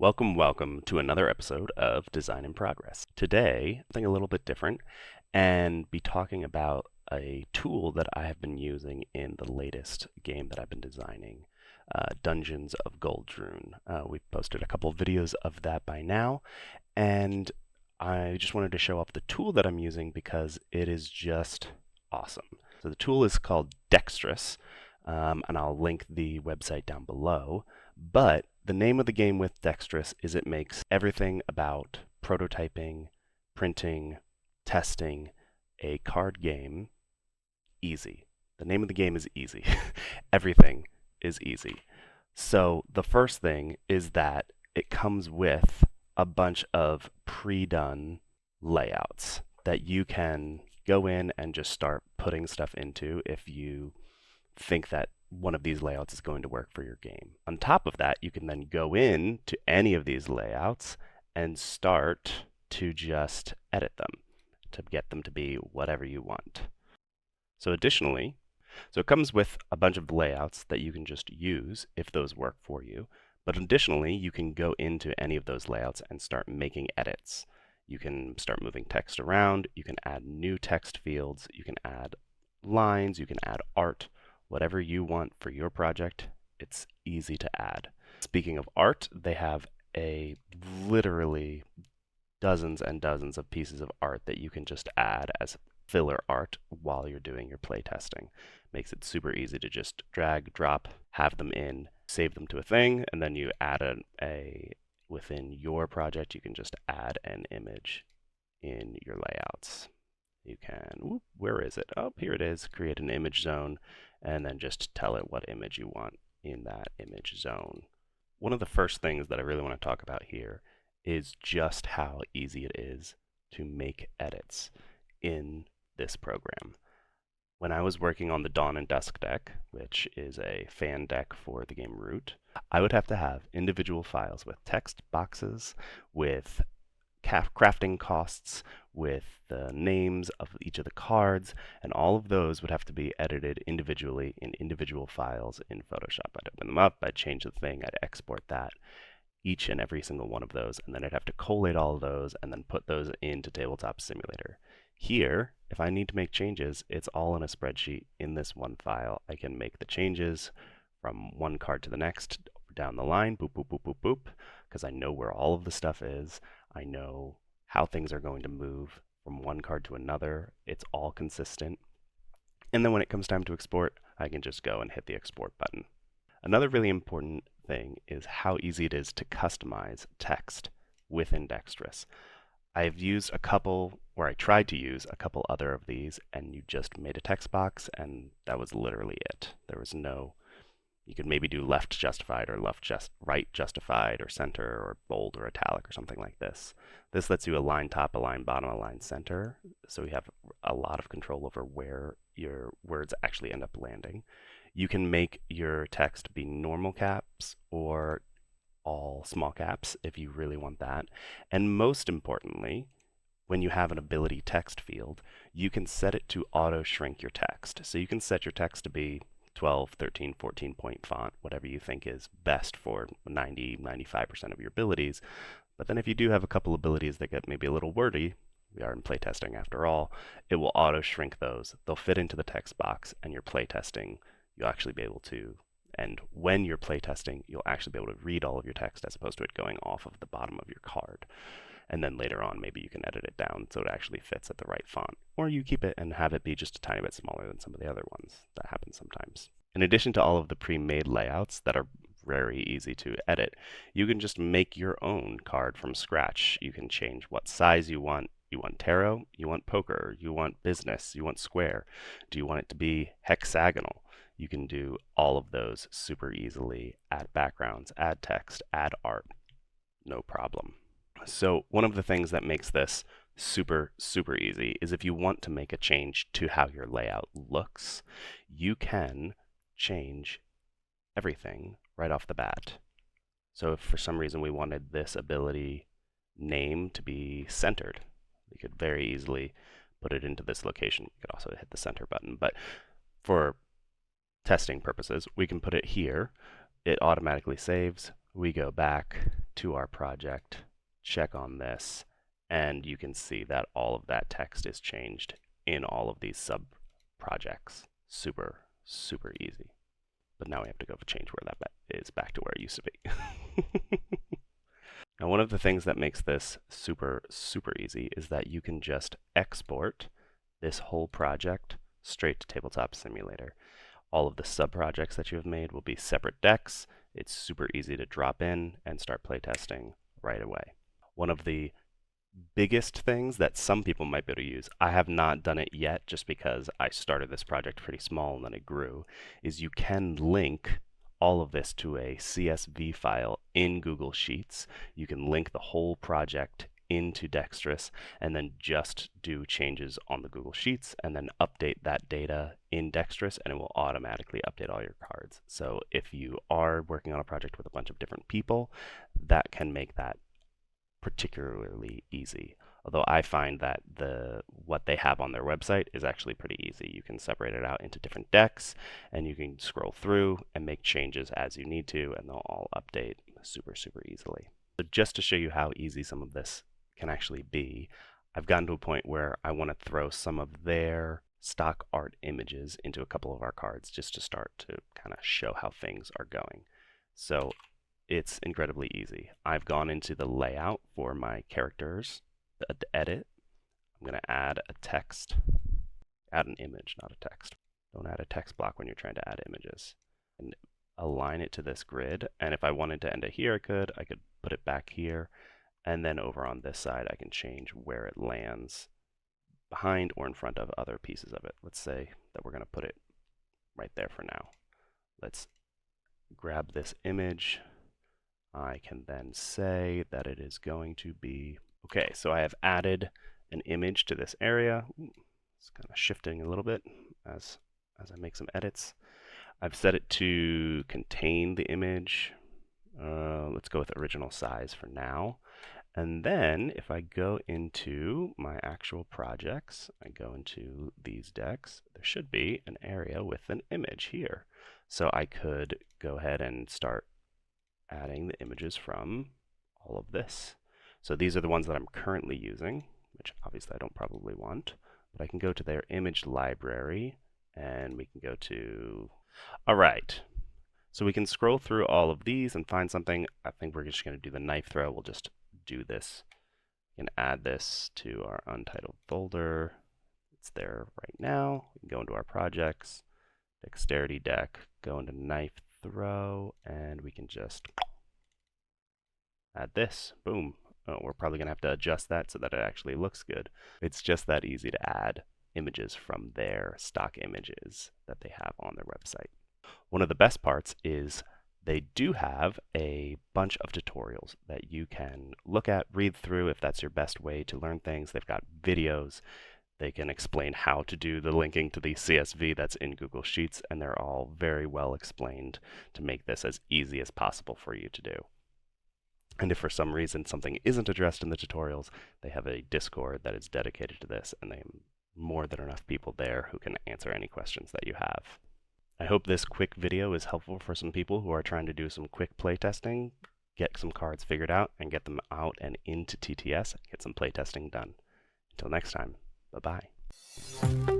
Welcome to another episode of Design in Progress. Today, something a little bit different, and be talking about a tool that I have been using in the latest game that I've been designing, Dungeons of Goldrune. We've posted a couple of videos of that by now, and I just wanted to show off the tool that I'm using because it is just awesome. So the tool is called Dextris, and I'll link the website down below. But the name of the game with Dextris is it makes everything about prototyping, printing, testing a card game easy. The name of the game is easy. Everything is easy. So the first thing is that it comes with a bunch of pre-done layouts that you can go in and just start putting stuff into if you think that one of these layouts is going to work for your game. On top of that, you can then go in to any of these layouts and start to just edit them to get them to be whatever you want. So additionally, it comes with a bunch of layouts that you can just use if those work for you. But additionally, you can go into any of those layouts and start making edits. You can start moving text around, you can add new text fields, you can add lines, you can add art, whatever you want for your project, it's easy to add. Speaking of art, they have literally dozens and dozens of pieces of art that you can just add as filler art while you're doing your play testing. Makes it super easy to just drag, drop, have them in, save them to a thing, and then you add within your project, you can just add an image in your layouts. You can, where is it? Oh, here it is. Create an image zone and then just tell it what image you want in that image zone. One of the first things that I really want to talk about here is just how easy it is to make edits in this program. When I was working on the Dawn and Dusk deck, which is a fan deck for the game Root, I would have to have individual files with text boxes, with crafting costs, with the names of each of the cards, and all of those would have to be edited individually in individual files in Photoshop. I'd open them up, I'd change the thing, I'd export that, each and every single one of those, and then I'd have to collate all of those and then put those into Tabletop Simulator. Here, if I need to make changes, it's all in a spreadsheet in this one file. I can make the changes from one card to the next down the line, boop, boop, boop, boop, boop, because I know where all of the stuff is. I know how things are going to move from one card to another. It's all consistent. And then when it comes time to export, I can just go and hit the export button. Another really important thing is how easy it is to customize text within Dextris. I've used a couple, or I tried to use a couple other of these, and you just made a text box, and that was literally it. There was no, you could maybe do left justified or right justified or center or bold or italic or something like this. This lets you align top, align bottom, align center, so you have a lot of control over where your words actually end up landing. You can make your text be normal caps or all small caps if you really want that. And most importantly, when you have an ability text field, you can set it to auto shrink your text. So you can set your text to be 12, 13, 14 point font, whatever you think is best for 90, 95% of your abilities. But then if you do have a couple abilities that get maybe a little wordy, we are in playtesting after all, it will auto shrink those. They'll fit into the text box, and your playtesting, you'll actually be able to, and when you're playtesting, you'll actually be able to read all of your text as opposed to it going off of the bottom of your card. And then later on, maybe you can edit it down so it actually fits at the right font. Or you keep it and have it be just a tiny bit smaller than some of the other ones. That happens sometimes. In addition to all of the pre-made layouts that are very easy to edit, you can just make your own card from scratch. You can change what size you want. You want tarot, you want poker, you want business, you want square. Do you want it to be hexagonal? You can do all of those super easily. Add backgrounds, add text, add art. No problem. So one of the things that makes this super, super easy is if you want to make a change to how your layout looks, you can change everything right off the bat. So if for some reason we wanted this ability name to be centered, we could very easily put it into this location. We could also hit the center button, but for testing purposes, we can put it here. It automatically saves. We go back, to our project, check on this, and you can see that all of that text is changed in all of these sub projects. Super, super easy. But now we have to go change where that is back to where it used to be. Now, one of the things that makes this super, super easy is that you can just export this whole project straight to Tabletop Simulator. All of the sub-projects that you have made will be separate decks. It's super easy to drop in and start playtesting right away. One of the biggest things that some people might be able to use, I have not done it yet just because I started this project pretty small and then it grew, is you can link all of this to a CSV file in Google Sheets. You can link the whole project into Dextris and then just do changes on the Google Sheets and then update that data in Dextris, and it will automatically update all your cards. So if you are working on a project with a bunch of different people, that can make that particularly easy. Although I find that what they have on their website is actually pretty easy. You can separate it out into different decks, and you can scroll through and make changes as you need to, and they'll all update super, super easily. So just to show you how easy some of this can actually be, I've gotten to a point where I want to throw some of their stock art images into a couple of our cards just to start to kind of show how things are going. So it's incredibly easy. I've gone into the layout for my characters, the edit. I'm going to add a text, add an image, not a text. Don't add a text block when you're trying to add images. And align it to this grid. And if I wanted to end it here, I could put it back here. And then over on this side, I can change where it lands behind or in front of other pieces of it. Let's say that we're going to put it right there for now. Let's grab this image. I can then say that it is going to be, okay, so I have added an image to this area. It's kind of shifting a little bit as I make some edits. I've set it to contain the image. Let's go with original size for now. And then if I go into my actual projects, I go into these decks, there should be an area with an image here. So I could go ahead and start adding the images from all of this. So these are the ones that I'm currently using, which obviously I don't probably want, but I can go to their image library and we can go to, all right. So we can scroll through all of these and find something. I think we're just going to do the knife throw. We'll just do this and add this to our untitled folder. It's there right now. We can go into our projects, dexterity deck, go into knife throw, and we can just add this. Boom. Oh, we're probably going to have to adjust that so that it actually looks good. It's just that easy to add images from their stock images that they have on their website. One of the best parts is they do have a bunch of tutorials that you can look at, read through if that's your best way to learn things. They've got videos. They can explain how to do the linking to the CSV that's in Google Sheets, and they're all very well explained to make this as easy as possible for you to do. And if for some reason something isn't addressed in the tutorials, they have a Discord that is dedicated to this, and they have more than enough people there who can answer any questions that you have. I hope this quick video is helpful for some people who are trying to do some quick playtesting, get some cards figured out, and get them out and into TTS, get some playtesting done. Until next time, bye-bye.